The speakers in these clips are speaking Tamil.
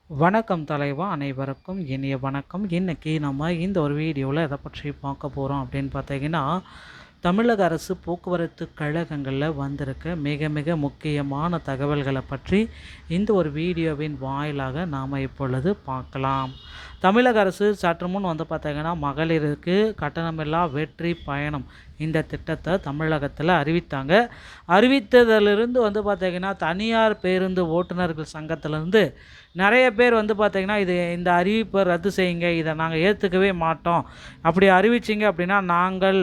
வணக்கம் தலைவா, அனைவருக்கும் இனிய வணக்கம். இன்றைக்கி நம்ம இந்த ஒரு வீடியோவில் எதை பற்றி பார்க்க போகிறோம் அப்படின்னு பார்த்தீங்கன்னா, தமிழக அரசு போக்குவரத்து கழகங்களில் வந்திருக்க மிக மிக முக்கியமான தகவல்களை பற்றி இந்த ஒரு வீடியோவின் வாயிலாக நாம் இப்பொழுது பார்க்கலாம். தமிழக அரசு சற்று முன் பார்த்தீங்கன்னா, மகளிருக்கு கட்டணமில்லா வெற்றி பயணம் இந்த திட்டத்தை தமிழகத்தில் அறிவித்தாங்க. அறிவித்ததிலிருந்து பார்த்தீங்கன்னா, தனியார் பேருந்து ஓட்டுநர்கள் சங்கத்திலேருந்து நிறைய பேர் பார்த்தீங்கன்னா, இந்த அறிவிப்பை ரத்து செய்யுங்க, இதை நாங்கள் ஏற்றுக்கவே மாட்டோம், அப்படி அறிவிச்சிங்க அப்படின்னா நாங்கள்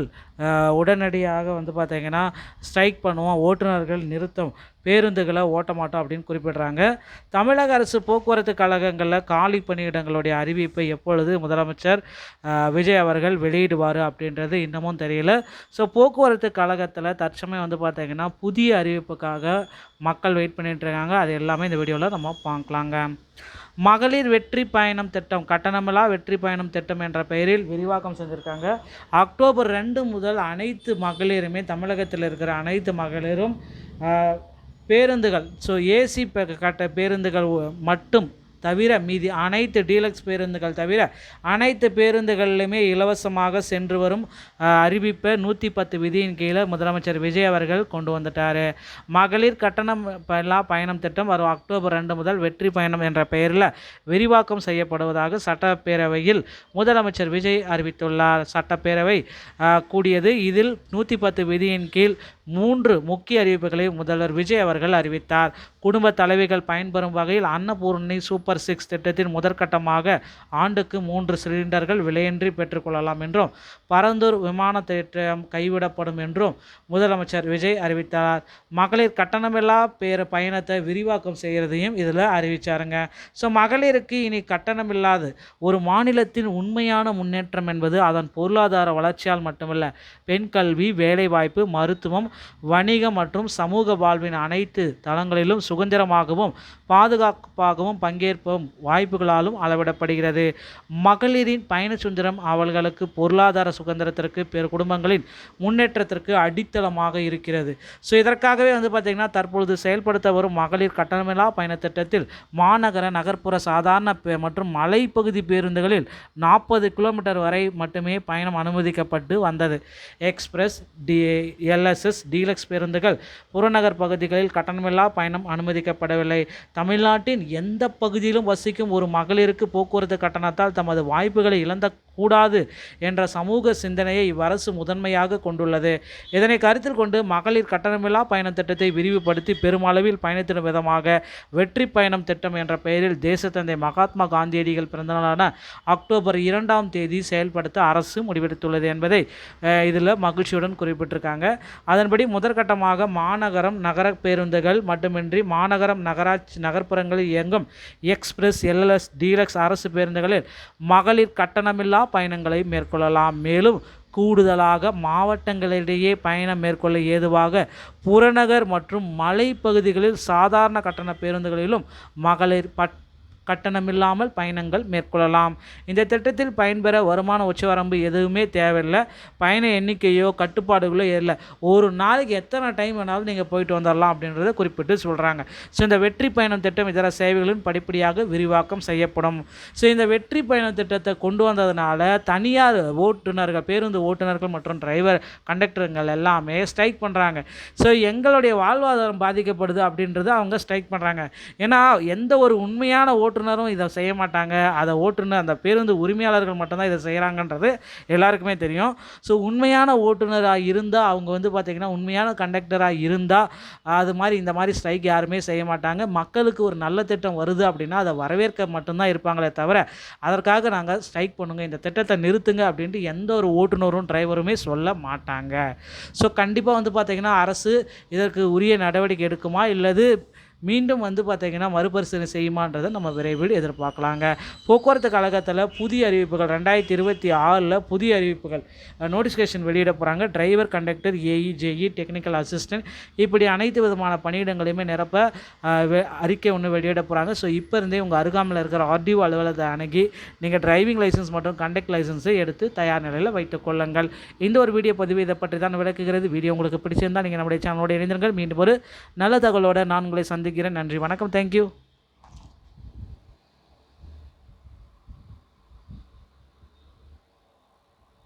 உடனடியாக பார்த்தீங்கன்னா ஸ்ட்ரைக் பண்ணுவோம், ஓட்டுநர்கள் நிறுத்தம், பேருந்துகளை ஓட்ட மாட்டோம் அப்படின்னு குறிப்பிடுறாங்க. தமிழக அரசு போக்குவரத்து கழகங்களில் காலி பணியிடங்களுடைய அறிவிப்பை எப்பொழுது முதலமைச்சர் விஜய் அவர்கள் வெளியிடுவார் அப்படின்றது இன்னமும் தெரியல. ஸோ போக்குவரத்து கழகத்தில் தற்சமயம் பார்த்தீங்கன்னா புதிய அறிவிப்புக்காக மக்கள் வெயிட் பண்ணிட்டு இருக்காங்க. அது எல்லாமே இந்த வீடியோவில் நம்ம பார்க்கலாங்க. மகளிர் வெற்றி பயணம் திட்டம், கட்டணமில்லா வெற்றி பயணம் திட்டம் என்ற பெயரில் விரிவாக்கம் செஞ்சுருக்காங்க. அக்டோபர் 2 முதல் அனைத்து மகளிருமே, தமிழகத்தில் இருக்கிற அனைத்து மகளிரும் பேருந்துகள், ஸோ ஏசி கட்ட பேருந்துகள் மட்டும் தவிர மீதி அனைத்து டீலக்ஸ் பேருந்துகள் தவிர அனைத்து பேருந்துகளிலுமே இலவசமாக சென்று வரும் அறிவிப்பை 110 விதியின் கீழே முதலமைச்சர் விஜய் அவர்கள் கொண்டு வந்துட்டார். மகளிர் கட்டணம் இல்லா பயணம் திட்டம் வரும் அக்டோபர் 2 முதல் வெற்றி பயணம் என்ற பெயரில் விரிவாக்கம் செய்யப்படுவதாக சட்டப்பேரவையில் முதலமைச்சர் விஜய் அறிவித்துள்ளார். சட்டப்பேரவை கூடியது. இதில் 110 விதியின் கீழ் 3 முக்கிய அறிவிப்புகளை முதல்வர் விஜய் அவர்கள் அறிவித்தார். குடும்ப தலைவிகள் பயன்பெறும் வகையில் அன்னபூர்ணி சூப்பர் 6 திட்டத்தின் முதற்கட்டமாக ஆண்டுக்கு 3 சிலிண்டர்கள் விலையின்றி பெற்றுக்கொள்ளலாம் என்றும், பரந்தூர் விமான திட்டம் கைவிடப்படும் என்றும் முதலமைச்சர் விஜய் அறிவித்தார். மகளிர் கட்டணமில்லா பயணத்தை விரிவாக்கம் செய்கிறதையும் இதில் அறிவித்தாருங்க. ஸோ மகளிருக்கு இனி கட்டணமில்லாது ஒரு மாநிலத்தின் உண்மையான முன்னேற்றம் என்பது அதன் பொருளாதார வளர்ச்சியால் மட்டுமல்ல, பெண் கல்வி, வேலைவாய்ப்பு, மருத்துவம், வணிகம் மற்றும் சமூக வாழ்வின் அனைத்து தளங்களிலும் சுதந்திரமாகவும் பாதுகாப்பாகவும் பங்கேற்பும் வாய்ப்புகளாலும் அளவிடப்படுகிறது. மகளிரின் பயண சுதந்திரம் அவர்களுக்கு பொருளாதார சுதந்திரத்திற்கு, பிற குடும்பங்களின் முன்னேற்றத்திற்கு அடித்தளமாக இருக்கிறது. ஸோ இதற்காகவே பார்த்திங்கன்னா தற்பொழுது செயல்படுத்த வரும் மகளிர் கட்டணமில்லா பயண திட்டத்தில் மாநகர, நகர்ப்புற, சாதாரண மற்றும் மலைப்பகுதி பேருந்துகளில் 40 கிலோமீட்டர் வரை மட்டுமே பயணம் அனுமதிக்கப்பட்டு வந்தது. எக்ஸ்பிரஸ், எல்எஸ்எஸ், டீலக்ஸ் பேருந்துகள் புறநகர் பகுதிகளில் கட்டணமில்லா பயணம் அனுமதிக்கப்படவில்லை. தமிழ்நாட்டின் எந்த பகுதியிலும் வசிக்கும் ஒரு மகளிருக்கு போக்குவரத்து கட்டணத்தால் தமது வாய்ப்புகளை இழந்தக்கூடாது என்ற சமூக சிந்தனையை இவ்வரசு முதன்மையாக கொண்டுள்ளது. இதனை கருத்தில் கொண்டு மகளிர் கட்டணமில்லா பயண திட்டத்தை விரிவுபடுத்தி பெருமளவில் பயணித்திடும் விதமாக வெற்றி பயணம் திட்டம் என்ற பெயரில் தேசத்தந்தை மகாத்மா காந்தியடிகள் பிறந்தநாளான அக்டோபர் 2ஆம் தேதி செயல்படுத்த அரசு முடிவெடுத்துள்ளது என்பதை இதில் மகிழ்ச்சியுடன் குறிப்பிட்டிருக்காங்க. அதன்படி முதற்கட்டமாக மாநகரம், நகர பேருந்துகள் மட்டுமின்றி மாநகரம், நகராட்சி, நகர்ப்புறங்களில் இயங்கும் எக்ஸ்பிரஸ், எல்எஸ், டீலக்ஸ் அரசு பேருந்துகளில் மகளிர் கட்டணமில்லா பயணங்களை மேற்கொள்ளலாம். மேலும் கூடுதலாக மாவட்டங்களிடையே பயணம் மேற்கொள்ள ஏதுவாக புறநகர் மற்றும் மலைப்பகுதிகளில் சாதாரண கட்டண பேருந்துகளிலும் மகளிர் கட்டணமில்லாமல் பயணங்கள் மேற்கொள்ளலாம். இந்த திட்டத்தில் பயன்பெற வருமான உச்சவரம்பு எதுவுமே தேவையில்லை. பயண எண்ணிக்கையோ கட்டுப்பாடுகளோ இல்லை. ஒரு நாளைக்கு எத்தனை டைம் வேணாலும் நீங்கள் போயிட்டு வந்துடலாம் அப்படின்றத குறிப்பிட்டு சொல்கிறாங்க. ஸோ இந்த வெற்றி பயணம் திட்டம் இதர சேவைகளும் படிப்படியாக விரிவாக்கம் செய்யப்படும். ஸோ இந்த வெற்றி பயணம் திட்டத்தை கொண்டு வந்ததுனால தனியார் ஓட்டுநர்கள், பேருந்து ஓட்டுநர்கள் மற்றும் டிரைவர், கண்டக்டருங்கள் எல்லாமே ஸ்ட்ரைக் பண்ணுறாங்க. ஸோ எங்களுடைய வாழ்வாதாரம் பாதிக்கப்படுது அப்படின்றது அவங்க ஸ்ட்ரைக் பண்ணுறாங்க. ஏன்னா எந்த ஒரு உண்மையான ஓட்டுநரும் இதை செய்ய மாட்டாங்க. அதை ஓட்டுநர், அந்த பேருந்து உரிமையாளர்கள் மட்டும்தான் இதை செய்கிறாங்கன்றது எல்லாருக்குமே தெரியும். ஸோ உண்மையான ஓட்டுநராக இருந்தால், அவங்க பார்த்திங்கன்னா உண்மையான கண்டக்டராக இருந்தால் இந்த மாதிரி ஸ்ட்ரைக் யாருமே செய்ய மாட்டாங்க. மக்களுக்கு ஒரு நல்ல திட்டம் வருது அப்படின்னா அதை வரவேற்க மட்டும்தான் இருப்பாங்களே தவிர அதற்காக நாங்கள் ஸ்ட்ரைக் பண்ணுங்க, இந்த திட்டத்தை நிறுத்துங்க அப்படின்ட்டு எந்த ஒரு ஓட்டுநரும் டிரைவருமே சொல்ல மாட்டாங்க. ஸோ கண்டிப்பாக பார்த்திங்கன்னா அரசு இதற்கு உரிய நடவடிக்கை எடுக்குமா இல்லது மீண்டும் பார்த்திங்கன்னா மறுபரிசீலனை செய்யுமான்றதை நம்ம விரைவில் எதிர்பார்க்கலாங்க. போக்குவரத்து கழகத்தில் புதிய அறிவிப்புகள் 2026 புதிய அறிவிப்புகள் நோட்டிஃபிகேஷன் வெளியிட போகிறாங்க. Driver, conductor, AE, JE, technical assistant, இப்படி அனைத்து விதமான பணியிடங்களையுமே நிரப்ப அறிக்கை ஒன்று வெளியிட போகிறாங்க. ஸோ இப்போ இருந்தே உங்கள் அருகாமையில் இருக்கிற ஆர்டிஓ அலுவலகத்தை அணுகி நீங்கள் டிரைவிங் லைசன்ஸ் மற்றும் கண்டக்ட் லைசன்ஸை எடுத்து தயார் நிலையில் வைத்துக் கொள்ளுங்கள். இந்த ஒரு வீடியோ பதிவு இதை பற்றி தான் விளக்குகிறது. வீடியோ உங்களுக்கு பிடிச்சிருந்தால் நீங்கள் நம்முடைய சேனலோடு இணைந்திருங்கள். மீண்டும் ஒரு நல்ல தகவலோடு நான் உங்களை சந்திக்கிறேன். நன்றி, வணக்கம், தேங்க்யூ.